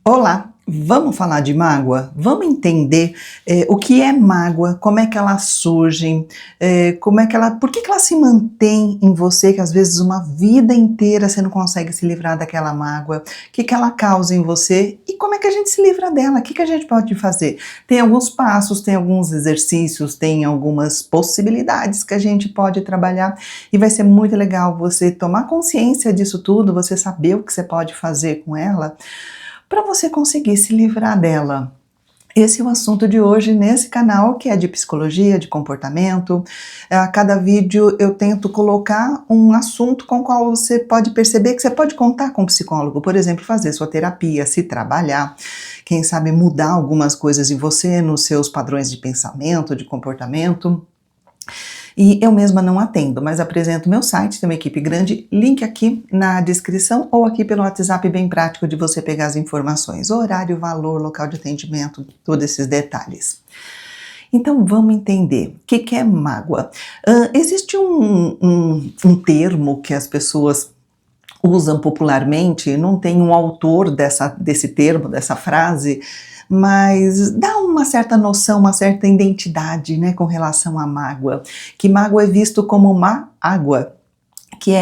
Olá, vamos falar de mágoa? Vamos entender o que é mágoa, como é que ela surge, por que que ela se mantém em você, que às vezes uma vida inteira você não consegue se livrar daquela mágoa, o que que ela causa em você e como é que a gente se livra dela, o que que a gente pode fazer? Tem alguns passos, tem alguns exercícios, tem algumas possibilidades que a gente pode trabalhar e vai ser muito legal você tomar consciência disso tudo, você saber o que você pode fazer com ela, para você conseguir se livrar dela. Esse é o assunto de hoje nesse canal, que é de psicologia, de comportamento. A cada vídeo eu tento colocar um assunto com o qual você pode perceber que você pode contar com um psicólogo, por exemplo, fazer sua terapia, se trabalhar, quem sabe mudar algumas coisas em você, nos seus padrões de pensamento, de comportamento. E eu mesma não atendo, mas apresento meu site, tem uma equipe grande, link aqui na descrição ou aqui pelo WhatsApp, bem prático de você pegar as informações, horário, valor, local de atendimento, todos esses detalhes. Então vamos entender o que é mágoa. Existe um termo que as pessoas usam popularmente, não tem um autor desse termo, dessa frase, mas dá uma certa noção, uma certa identidade, né, com relação à mágoa, que mágoa é visto como má água. O que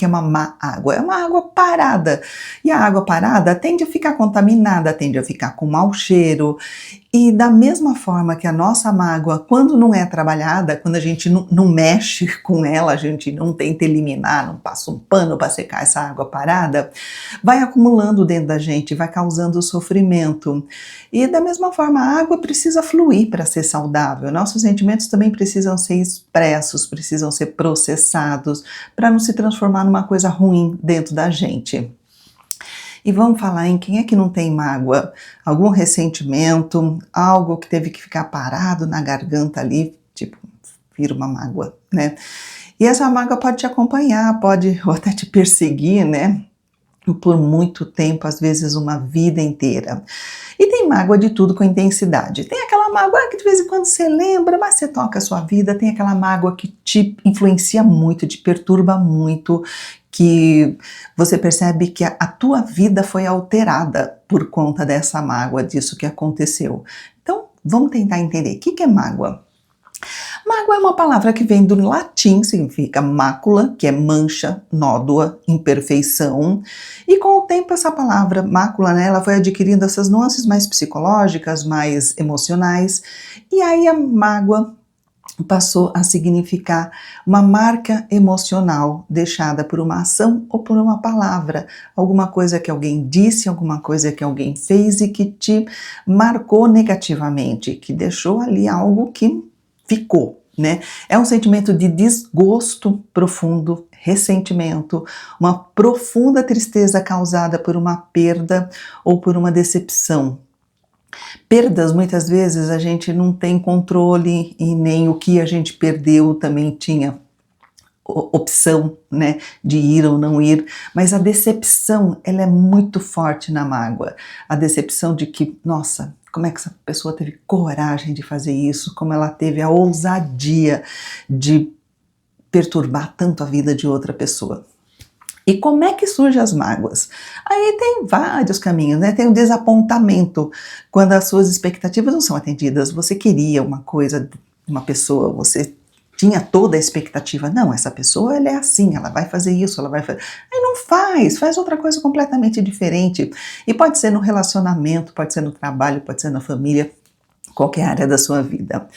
é uma má água? É uma água parada, e a água parada tende a ficar contaminada, tende a ficar com mau cheiro, e da mesma forma que a nossa mágoa, quando não é trabalhada, quando a gente não mexe com ela, a gente não tenta eliminar, não passa um pano para secar essa água parada, vai acumulando dentro da gente, vai causando sofrimento. E da mesma forma, a água precisa fluir para ser saudável. Nossos sentimentos também precisam ser expressos, precisam ser processados, para não se transformar numa coisa ruim dentro da gente. E vamos falar em quem é que não tem mágoa, algum ressentimento, algo que teve que ficar parado na garganta ali, tipo, vira uma mágoa, né? E essa mágoa pode te acompanhar, pode ou até te perseguir, né? Por muito tempo, às vezes uma vida inteira. E tem mágoa de tudo com intensidade. Tem aquela mágoa que de vez em quando você lembra, mas você toca a sua vida. Tem aquela mágoa que te influencia muito, te perturba muito, que você percebe que a tua vida foi alterada por conta dessa mágoa, disso que aconteceu. Então, vamos tentar entender o que é mágoa. Mágoa é uma palavra que vem do latim, significa mácula, que é mancha, nódoa, imperfeição. E com o tempo essa palavra mácula, né, ela foi adquirindo essas nuances mais psicológicas, mais emocionais. E aí a mágoa passou a significar uma marca emocional deixada por uma ação ou por uma palavra. Alguma coisa que alguém disse, alguma coisa que alguém fez e que te marcou negativamente, que deixou ali algo que ficou, né? É um sentimento de desgosto profundo, ressentimento, uma profunda tristeza causada por uma perda ou por uma decepção. Perdas, muitas vezes, a gente não tem controle e nem o que a gente perdeu também tinha opção, né, de ir ou não ir, mas a decepção, ela é muito forte na mágoa. A decepção de que, nossa, como é que essa pessoa teve coragem de fazer isso, como ela teve a ousadia de perturbar tanto a vida de outra pessoa. E como é que surgem as mágoas? Aí tem vários caminhos, né? Tem o desapontamento, quando as suas expectativas não são atendidas. Você queria uma coisa de uma pessoa, você tinha toda a expectativa. Não, essa pessoa ela é assim, ela vai fazer isso, ela vai fazer... Aí não faz outra coisa completamente diferente. E pode ser no relacionamento, pode ser no trabalho, pode ser na família, qualquer área da sua vida.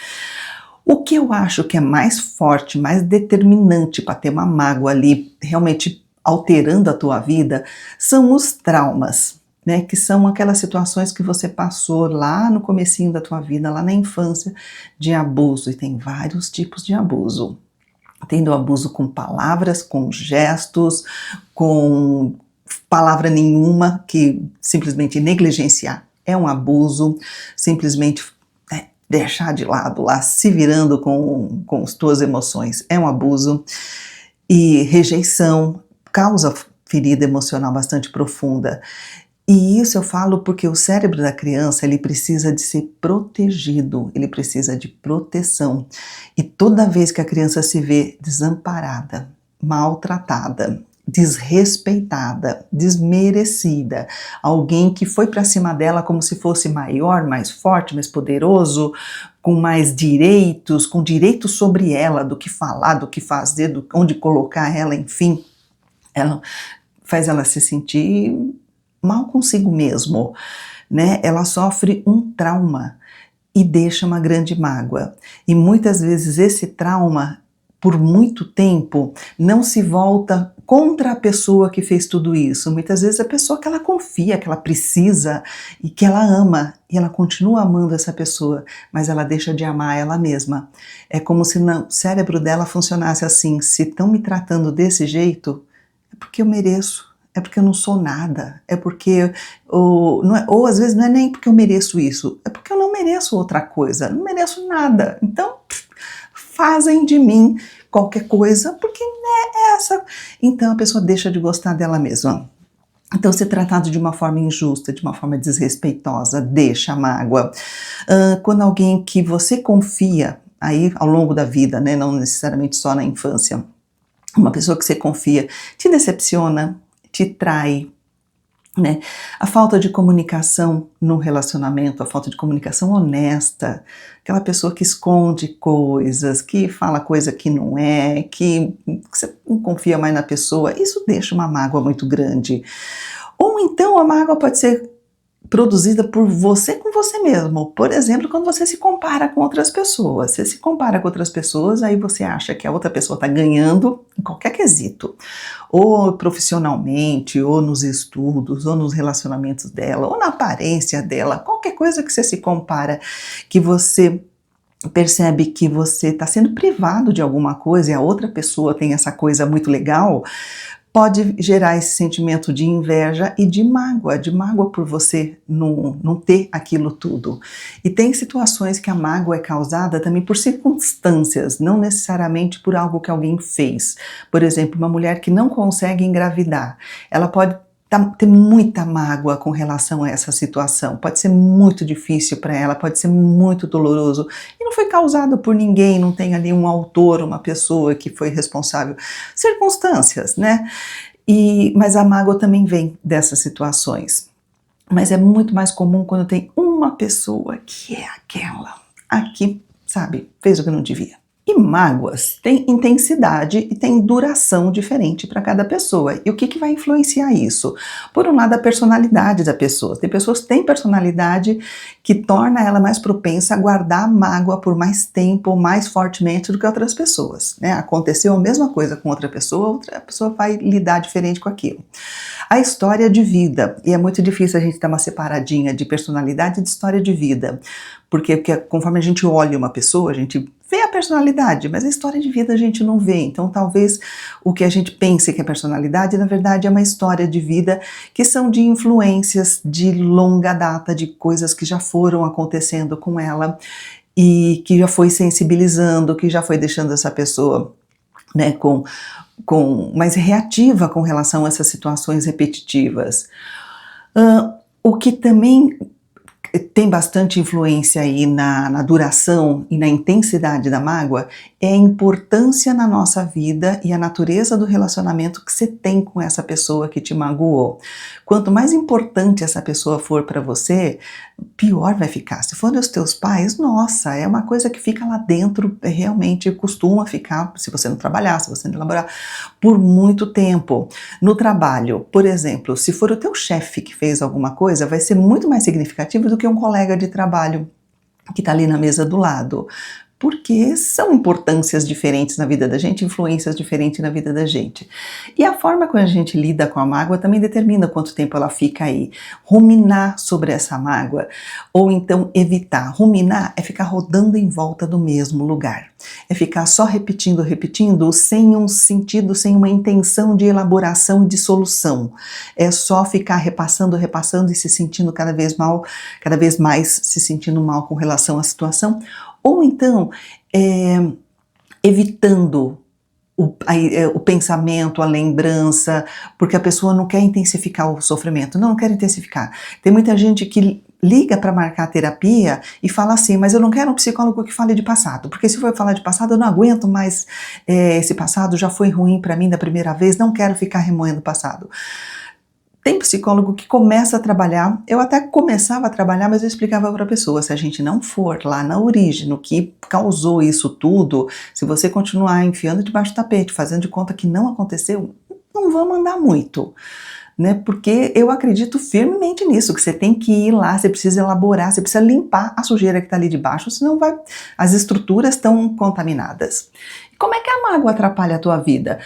O que eu acho que é mais forte, mais determinante para ter uma mágoa ali realmente alterando a tua vida, são os traumas, né? Que são aquelas situações que você passou lá no comecinho da tua vida, lá na infância, de abuso. E tem vários tipos de abuso. Tem do abuso com palavras, com gestos, com palavra nenhuma, que simplesmente negligenciar é um abuso, simplesmente deixar de lado lá, se virando com as tuas emoções, é um abuso. E rejeição causa ferida emocional bastante profunda. E isso eu falo porque o cérebro da criança, ele precisa de ser protegido, ele precisa de proteção. E toda vez que a criança se vê desamparada, maltratada, desrespeitada, desmerecida, alguém que foi para cima dela como se fosse maior, mais forte, mais poderoso, com mais direitos, com direitos sobre ela, do que falar, do que fazer, onde colocar ela, enfim, ela faz ela se sentir mal consigo mesmo, né? Ela sofre um trauma e deixa uma grande mágoa. E muitas vezes esse trauma, por muito tempo, não se volta contra a pessoa que fez tudo isso. Muitas vezes a pessoa que ela confia, que ela precisa e que ela ama, e ela continua amando essa pessoa, mas ela deixa de amar ela mesma. É como se o cérebro dela funcionasse assim: se estão me tratando desse jeito, é porque eu mereço. É porque eu não sou nada, é porque, ou às vezes não é nem porque eu mereço isso, é porque eu não mereço outra coisa, não mereço nada. Então, fazem de mim qualquer coisa, porque é essa. Então a pessoa deixa de gostar dela mesma. Então, ser tratado de uma forma injusta, de uma forma desrespeitosa, deixa a mágoa. Quando alguém que você confia, aí ao longo da vida, né, não necessariamente só na infância, uma pessoa que você confia te decepciona, te trai, né? A falta de comunicação no relacionamento, a falta de comunicação honesta, aquela pessoa que esconde coisas, que fala coisa que não é, que você não confia mais na pessoa, isso deixa uma mágoa muito grande. Ou então a mágoa pode ser produzida por você com você mesmo. Por exemplo, quando você se compara com outras pessoas. Você se compara com outras pessoas, aí você acha que a outra pessoa está ganhando em qualquer quesito. Ou profissionalmente, ou nos estudos, ou nos relacionamentos dela, ou na aparência dela. Qualquer coisa que você se compara, que você percebe que você está sendo privado de alguma coisa e a outra pessoa tem essa coisa muito legal, pode gerar esse sentimento de inveja e de mágoa por você não ter aquilo tudo. E tem situações que a mágoa é causada também por circunstâncias, não necessariamente por algo que alguém fez. Por exemplo, uma mulher que não consegue engravidar, ela pode ter muita mágoa com relação a essa situação, pode ser muito difícil para ela, pode ser muito doloroso, e não foi causado por ninguém, não tem ali um autor, uma pessoa que foi responsável, circunstâncias, né? Mas a mágoa também vem dessas situações, mas é muito mais comum quando tem uma pessoa que é aquela, aqui, sabe, fez o que não devia. E mágoas têm intensidade e têm duração diferente para cada pessoa. E o que vai influenciar isso? Por um lado, a personalidade da pessoa. Tem pessoas que têm personalidade que torna ela mais propensa a guardar a mágoa por mais tempo, mais fortemente do que outras pessoas, né? Aconteceu a mesma coisa com outra pessoa vai lidar diferente com aquilo. A história de vida, e é muito difícil a gente dar uma separadinha de personalidade e de história de vida, porque conforme a gente olha uma pessoa, a gente vê a personalidade, mas a história de vida a gente não vê. Então talvez o que a gente pense que é personalidade, na verdade é uma história de vida que são de influências de longa data, de coisas que já foram acontecendo com ela e que já foi sensibilizando, que já foi deixando essa pessoa, né, mais reativa com relação a essas situações repetitivas. O que também tem bastante influência aí na duração e na intensidade da mágoa é a importância na nossa vida e a natureza do relacionamento que você tem com essa pessoa que te magoou. Quanto mais importante essa pessoa for para você, pior vai ficar. Se forem os teus pais, nossa, é uma coisa que fica lá dentro, realmente costuma ficar, se você não trabalhar, se você não elaborar, por muito tempo. No trabalho, por exemplo, se for o teu chefe que fez alguma coisa, vai ser muito mais significativo do que um colega de trabalho que está ali na mesa do lado. Porque são importâncias diferentes na vida da gente, influências diferentes na vida da gente. E a forma como a gente lida com a mágoa também determina quanto tempo ela fica aí. Ruminar sobre essa mágoa, ou então evitar. Ruminar é ficar rodando em volta do mesmo lugar. É ficar só repetindo, sem um sentido, sem uma intenção de elaboração e de solução. É só ficar repassando e se sentindo cada vez mais se sentindo mal com relação à situação. Ou então, evitando o pensamento, a lembrança, porque a pessoa não quer intensificar o sofrimento. Não quer intensificar. Tem muita gente que liga para marcar a terapia e fala assim, mas eu não quero um psicólogo que fale de passado, porque se for falar de passado eu não aguento mais, esse passado já foi ruim para mim da primeira vez, não quero ficar remoendo o passado. Tem psicólogo que começa a trabalhar, eu até começava a trabalhar, mas eu explicava para a pessoa, se a gente não for lá na origem, no que causou isso tudo, se você continuar enfiando debaixo do tapete, fazendo de conta que não aconteceu, não vamos andar muito, né? Porque eu acredito firmemente nisso, que você tem que ir lá, você precisa elaborar, você precisa limpar a sujeira que está ali debaixo, senão as estruturas estão contaminadas. Como é que a mágoa atrapalha a tua vida?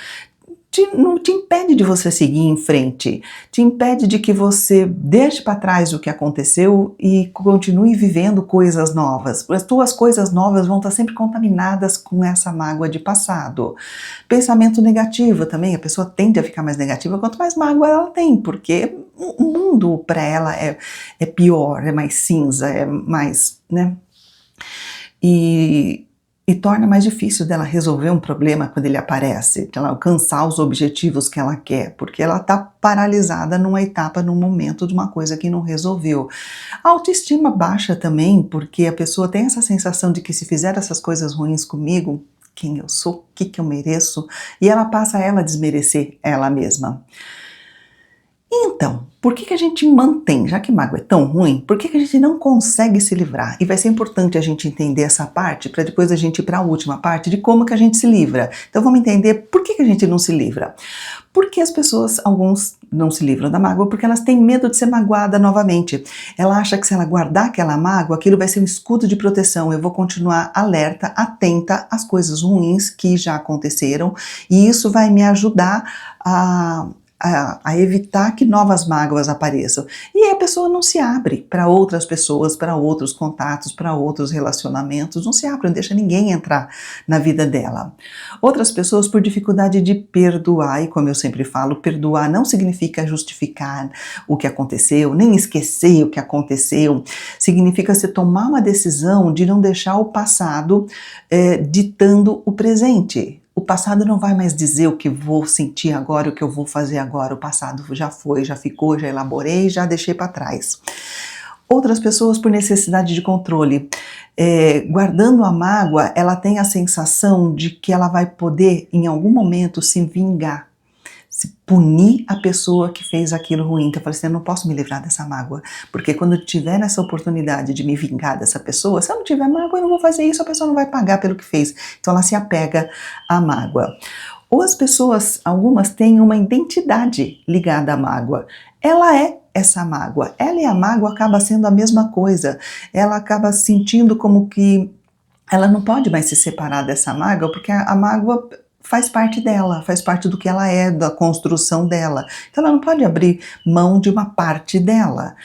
Não te impede de você seguir em frente, te impede de que você deixe para trás o que aconteceu e continue vivendo coisas novas. As tuas coisas novas vão estar sempre contaminadas com essa mágoa de passado. Pensamento negativo também, a pessoa tende a ficar mais negativa quanto mais mágoa ela tem, porque o mundo para ela é pior, é mais cinza, é mais, né? E torna mais difícil dela resolver um problema quando ele aparece, de ela alcançar os objetivos que ela quer, porque ela está paralisada numa etapa, num momento de uma coisa que não resolveu. A autoestima baixa também, porque a pessoa tem essa sensação de que se fizer essas coisas ruins comigo, quem eu sou, o que eu mereço, e ela passa a desmerecer ela mesma. Então, por que a gente mantém, já que mágoa é tão ruim, por que a gente não consegue se livrar? E vai ser importante a gente entender essa parte, para depois a gente ir para a última parte de como que a gente se livra. Então vamos entender por que a gente não se livra. Porque as pessoas, alguns não se livram da mágoa porque elas têm medo de ser magoada novamente. Ela acha que se ela guardar aquela mágoa, aquilo vai ser um escudo de proteção. Eu vou continuar alerta, atenta às coisas ruins que já aconteceram e isso vai me ajudar a evitar que novas mágoas apareçam. E aí a pessoa não se abre para outras pessoas, para outros contatos, para outros relacionamentos, não se abre, não deixa ninguém entrar na vida dela. Outras pessoas por dificuldade de perdoar, e como eu sempre falo, perdoar não significa justificar o que aconteceu, nem esquecer o que aconteceu, significa você tomar uma decisão de não deixar o passado ditando o presente. O passado não vai mais dizer o que vou sentir agora, o que eu vou fazer agora. O passado já foi, já ficou, já elaborei, já deixei para trás. Outras pessoas por necessidade de controle. Guardando a mágoa, ela tem a sensação de que ela vai poder, em algum momento, se vingar. Se punir a pessoa que fez aquilo ruim. Então eu falei assim, eu não posso me livrar dessa mágoa, porque quando eu tiver essa oportunidade de me vingar dessa pessoa, se eu não tiver mágoa, eu não vou fazer isso, a pessoa não vai pagar pelo que fez. Então ela se apega à mágoa. Ou as pessoas, algumas têm uma identidade ligada à mágoa. Ela é essa mágoa. Ela e a mágoa acaba sendo a mesma coisa. Ela acaba sentindo como que ela não pode mais se separar dessa mágoa, porque a mágoa faz parte dela, faz parte do que ela é, da construção dela. Então ela não pode abrir mão de uma parte dela.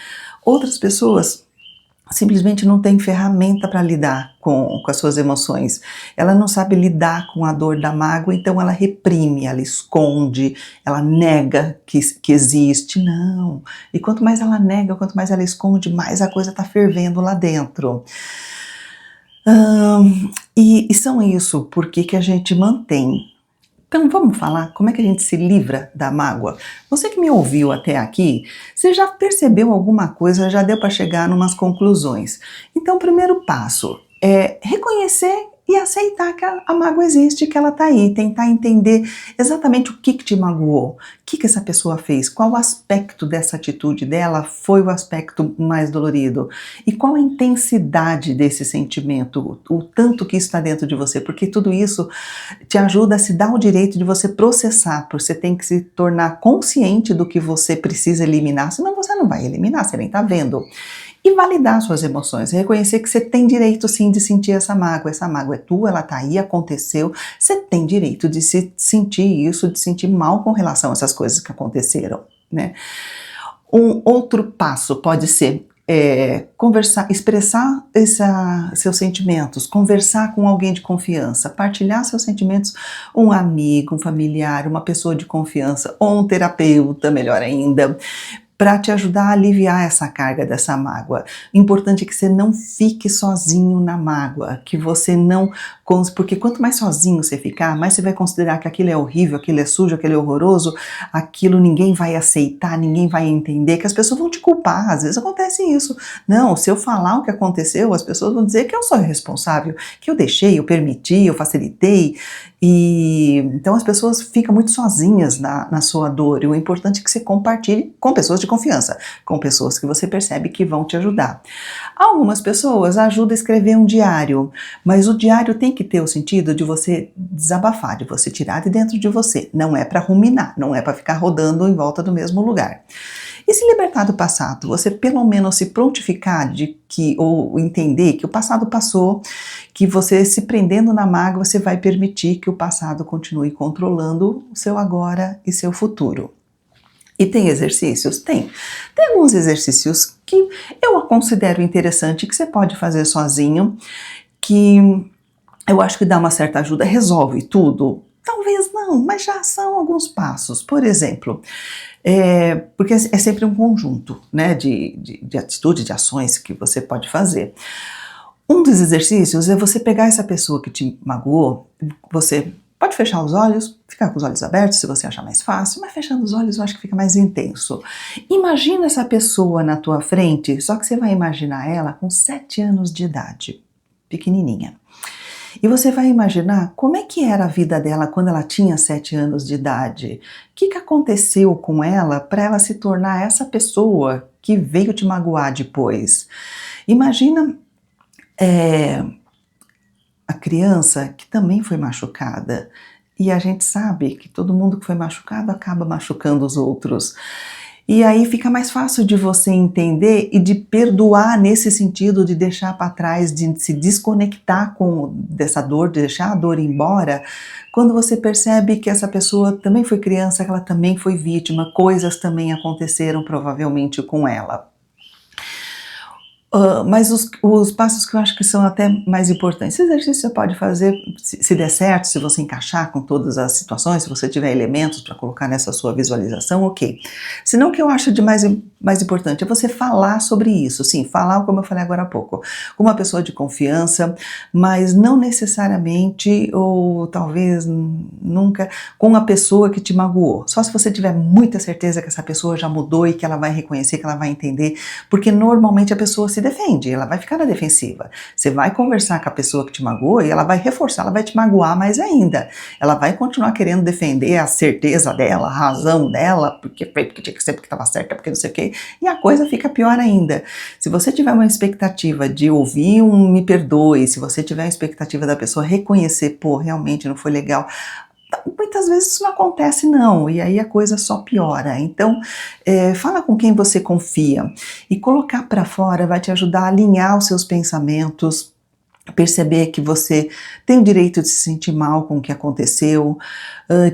Outras pessoas simplesmente não têm ferramenta para lidar com as suas emoções. Ela não sabe lidar com a dor da mágoa, então ela reprime, ela esconde, ela nega que existe. Não. E quanto mais ela nega, quanto mais ela esconde, mais a coisa está fervendo lá dentro. E são isso, por que a gente mantém? Então vamos falar como é que a gente se livra da mágoa. Você que me ouviu até aqui, você já percebeu alguma coisa, já deu para chegar em umas conclusões. Então o primeiro passo é reconhecer e aceitar que a mágoa existe, que ela está aí, tentar entender exatamente o que te magoou, o que essa pessoa fez, qual aspecto dessa atitude dela foi o aspecto mais dolorido e qual a intensidade desse sentimento, o tanto que está dentro de você, porque tudo isso te ajuda a se dar o direito de você processar, porque você tem que se tornar consciente do que você precisa eliminar, senão você não vai eliminar, você nem está vendo. E validar suas emoções, reconhecer que você tem direito sim de sentir essa mágoa é tua, ela tá aí, aconteceu, você tem direito de se sentir isso, de sentir mal com relação a essas coisas que aconteceram, né? Um outro passo pode ser conversar, expressar seus sentimentos, conversar com alguém de confiança, partilhar seus sentimentos, um amigo, um familiar, uma pessoa de confiança, ou um terapeuta, melhor ainda, para te ajudar a aliviar essa carga dessa mágoa. O importante é que você não fique sozinho na mágoa, que você não... Porque quanto mais sozinho você ficar, mais você vai considerar que aquilo é horrível, aquilo é sujo, aquilo é horroroso, aquilo ninguém vai aceitar, ninguém vai entender, que as pessoas vão te culpar, às vezes acontece isso. Não, se eu falar o que aconteceu, as pessoas vão dizer que eu sou responsável, que eu deixei, eu permiti, eu facilitei, e então as pessoas ficam muito sozinhas na sua dor, e o importante é que você compartilhe com pessoas de confiança, com pessoas que você percebe que vão te ajudar. Algumas pessoas ajudam a escrever um diário, mas o diário tem que ter o sentido de você desabafar, de você tirar de dentro de você, não é para ruminar, não é para ficar rodando em volta do mesmo lugar. E se libertar do passado, você pelo menos se prontificar ou entender que o passado passou, que você se prendendo na mágoa, você vai permitir que o passado continue controlando o seu agora e seu futuro. E tem exercícios? Tem. Tem alguns exercícios que eu considero interessante, que você pode fazer sozinho, que eu acho que dá uma certa ajuda. Resolve tudo? Talvez não, mas já são alguns passos. Por exemplo, porque é sempre um conjunto, né, de atitudes, de ações que você pode fazer. Um dos exercícios é você pegar essa pessoa que te magoou, você pode fechar os olhos, ficar com os olhos abertos se você achar mais fácil, mas fechando os olhos eu acho que fica mais intenso. Imagina essa pessoa na tua frente, só que você vai imaginar ela com 7 anos de idade, pequenininha. E você vai imaginar como é que era a vida dela quando ela tinha 7 anos de idade. O que aconteceu com ela para ela se tornar essa pessoa que veio te magoar depois? Imagina a criança que também foi machucada. E a gente sabe que todo mundo que foi machucado acaba machucando os outros. E aí fica mais fácil de você entender e de perdoar nesse sentido de deixar para trás, de se desconectar dessa dor, de deixar a dor embora, quando você percebe que essa pessoa também foi criança, que ela também foi vítima, coisas também aconteceram provavelmente com ela. Mas os passos que eu acho que são até mais importantes. Esse exercício você pode fazer, se der certo, se você encaixar com todas as situações, se você tiver elementos para colocar nessa sua visualização, ok. Senão o que eu acho de mais importante é você falar sobre isso. Sim, falar como eu falei agora há pouco, com uma pessoa de confiança, mas não necessariamente, ou talvez nunca, com a pessoa que te magoou. Só se você tiver muita certeza que essa pessoa já mudou e que ela vai reconhecer, que ela vai entender, porque normalmente a pessoa se defende, ela vai ficar na defensiva. Você vai conversar com a pessoa que te magoou e ela vai reforçar, ela vai te magoar mais ainda. Ela vai continuar querendo defender a certeza dela, a razão dela, porque tinha que ser porque estava certa, porque não sei o quê, e a coisa fica pior ainda. Se você tiver uma expectativa de ouvir um me perdoe, se você tiver a expectativa da pessoa reconhecer, pô, realmente não foi legal, muitas vezes isso não acontece não, e aí a coisa só piora. Então, fala com quem você confia, e colocar para fora vai te ajudar a alinhar os seus pensamentos, perceber que você tem o direito de se sentir mal com o que aconteceu,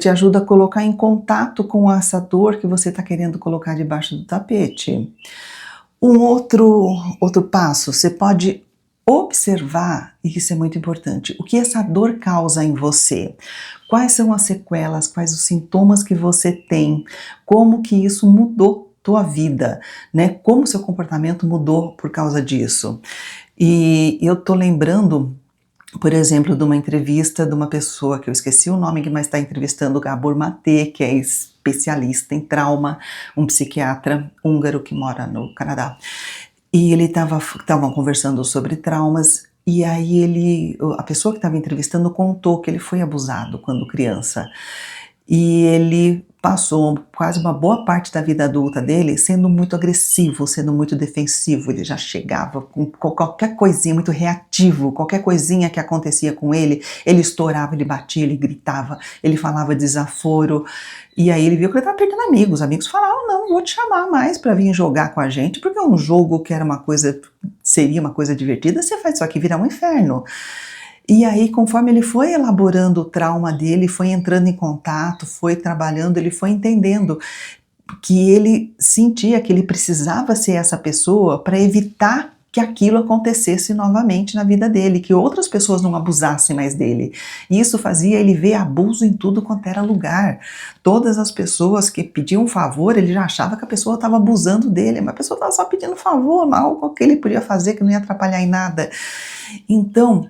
te ajuda a colocar em contato com essa dor que você está querendo colocar debaixo do tapete. Um outro passo, você pode observar, e isso é muito importante, o que essa dor causa em você. Quais são as sequelas, quais os sintomas que você tem, como que isso mudou tua vida, né? Como seu comportamento mudou por causa disso. E eu tô lembrando, por exemplo, de uma entrevista de uma pessoa que eu esqueci o nome, mas está entrevistando o Gabor Maté, que é especialista em trauma, um psiquiatra húngaro que mora no Canadá. E ele estavam conversando sobre traumas, e aí a pessoa que estava entrevistando contou que ele foi abusado quando criança. E ele passou quase uma boa parte da vida adulta dele sendo muito agressivo, sendo muito defensivo. Ele já chegava com qualquer coisinha, muito reativo, qualquer coisinha que acontecia com ele estourava, ele batia, ele gritava, ele falava desaforo. E aí ele viu que ele estava perdendo amigos. Os amigos falavam, não vou te chamar mais para vir jogar com a gente, porque é um jogo que seria uma coisa divertida, você faz isso aqui virar um inferno. E aí, conforme ele foi elaborando o trauma dele, foi entrando em contato, foi trabalhando, ele foi entendendo que ele sentia que ele precisava ser essa pessoa para evitar que aquilo acontecesse novamente na vida dele, que outras pessoas não abusassem mais dele. E isso fazia ele ver abuso em tudo quanto era lugar. Todas as pessoas que pediam um favor, ele já achava que a pessoa estava abusando dele, mas a pessoa estava só pedindo favor, algo que ele podia fazer que não ia atrapalhar em nada. Então,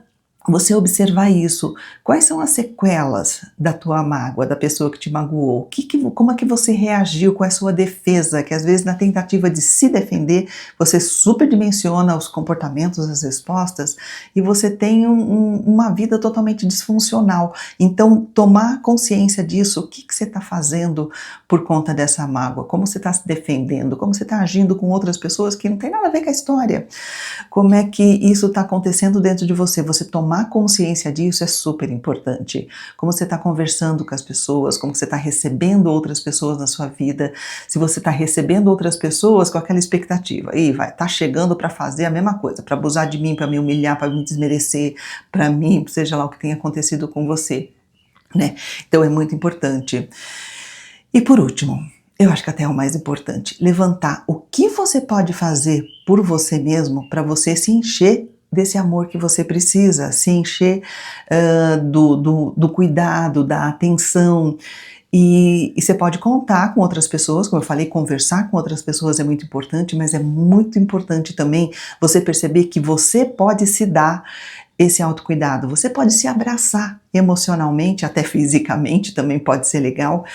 você observar isso, quais são as sequelas da tua mágoa, da pessoa que te magoou? Como é que você reagiu com a sua defesa? Que às vezes na tentativa de se defender, você superdimensiona os comportamentos, as respostas, e você tem uma vida totalmente disfuncional. Então, tomar consciência disso, o que você está fazendo por conta dessa mágoa? Como você está se defendendo? Como você está agindo com outras pessoas que não tem nada a ver com a história? Como é que isso está acontecendo dentro de você? Você tomar consciência disso é super importante. Como você está conversando com as pessoas, como você está recebendo outras pessoas na sua vida, se você está recebendo outras pessoas com aquela expectativa, e tá chegando para fazer a mesma coisa, para abusar de mim, para me humilhar, para me desmerecer, para mim, seja lá o que tenha acontecido com você, né? Então é muito importante. E por último, eu acho que até é o mais importante, levantar o que você pode fazer por você mesmo para você se encher desse amor que você precisa, se encher do cuidado, da atenção. E você pode contar com outras pessoas, como eu falei, conversar com outras pessoas é muito importante, mas é muito importante também você perceber que você pode se dar esse autocuidado, você pode se abraçar emocionalmente, até fisicamente também pode ser legal.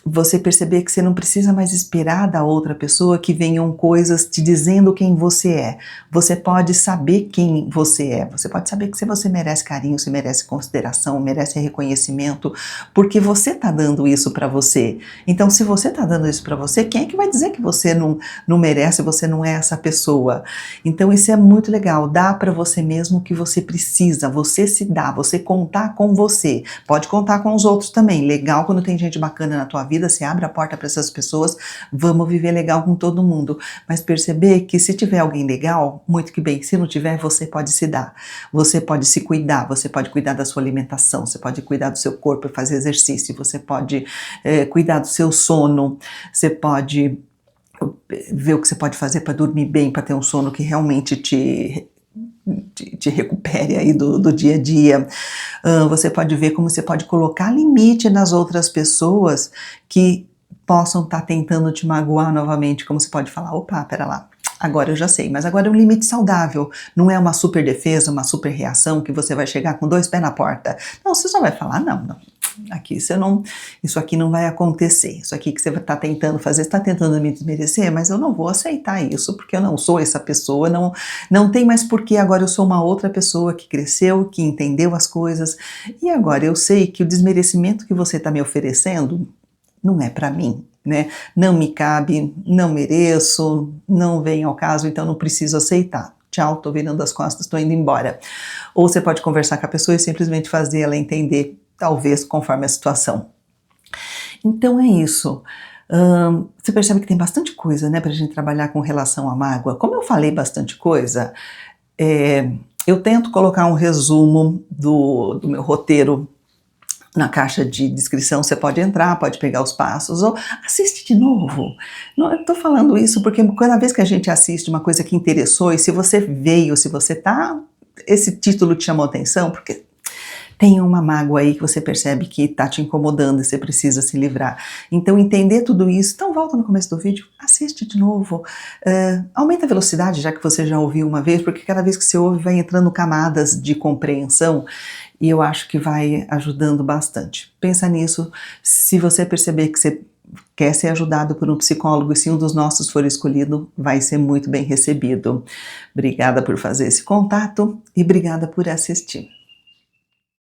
Você perceber que você não precisa mais esperar da outra pessoa que venham coisas te dizendo quem você é. Você pode saber quem você é. Você pode saber que você merece carinho, você merece consideração, merece reconhecimento, porque você está dando isso para você. Então, se você está dando isso para você, quem é que vai dizer que você não merece, você não é essa pessoa? Então, isso é muito legal. Dá para você mesmo o que você precisa. Você se dá, você contar com você. Pode contar com os outros também. Legal quando tem gente bacana na tua vida. Você abre a porta para essas pessoas, vamos viver legal com todo mundo, mas perceber que se tiver alguém legal, muito que bem, se não tiver, você pode se dar, você pode se cuidar, você pode cuidar da sua alimentação, você pode cuidar do seu corpo e fazer exercício, você pode cuidar do seu sono, você pode ver o que você pode fazer para dormir bem, para ter um sono que realmente te recupere aí do dia a dia. Você pode ver como você pode colocar limite nas outras pessoas que possam estar tentando te magoar novamente, como você pode falar, opa, pera lá, agora eu já sei, mas agora é um limite saudável, não é uma super defesa, uma super reação que você vai chegar com 2 pés na porta. Não, você só vai falar, não, aqui isso aqui não vai acontecer, isso aqui que você está tentando fazer, você está tentando me desmerecer, mas eu não vou aceitar isso, porque eu não sou essa pessoa, não tem mais porquê, agora eu sou uma outra pessoa que cresceu, que entendeu as coisas, e agora eu sei que o desmerecimento que você está me oferecendo não é para mim, né? Não me cabe, não mereço, não vem ao caso, então não preciso aceitar. Tchau, tô virando as costas, tô indo embora. Ou você pode conversar com a pessoa e simplesmente fazer ela entender, talvez conforme a situação. Então é isso. Você percebe que tem bastante coisa, né, pra gente trabalhar com relação à mágoa. Como eu falei bastante coisa, eu tento colocar um resumo do meu roteiro na caixa de descrição. Você pode entrar, pode pegar os passos, ou assiste de novo. Não, eu tô falando isso porque cada vez que a gente assiste uma coisa que interessou, e se você veio, se você esse título te chamou atenção, porque tem uma mágoa aí que você percebe que está te incomodando e você precisa se livrar. Então, entender tudo isso, então volta no começo do vídeo, assiste de novo, aumenta a velocidade, já que você já ouviu uma vez, porque cada vez que você ouve vai entrando camadas de compreensão, e eu acho que vai ajudando bastante. Pensa nisso, se você perceber que você quer ser ajudado por um psicólogo e se um dos nossos for escolhido, vai ser muito bem recebido. Obrigada por fazer esse contato e obrigada por assistir.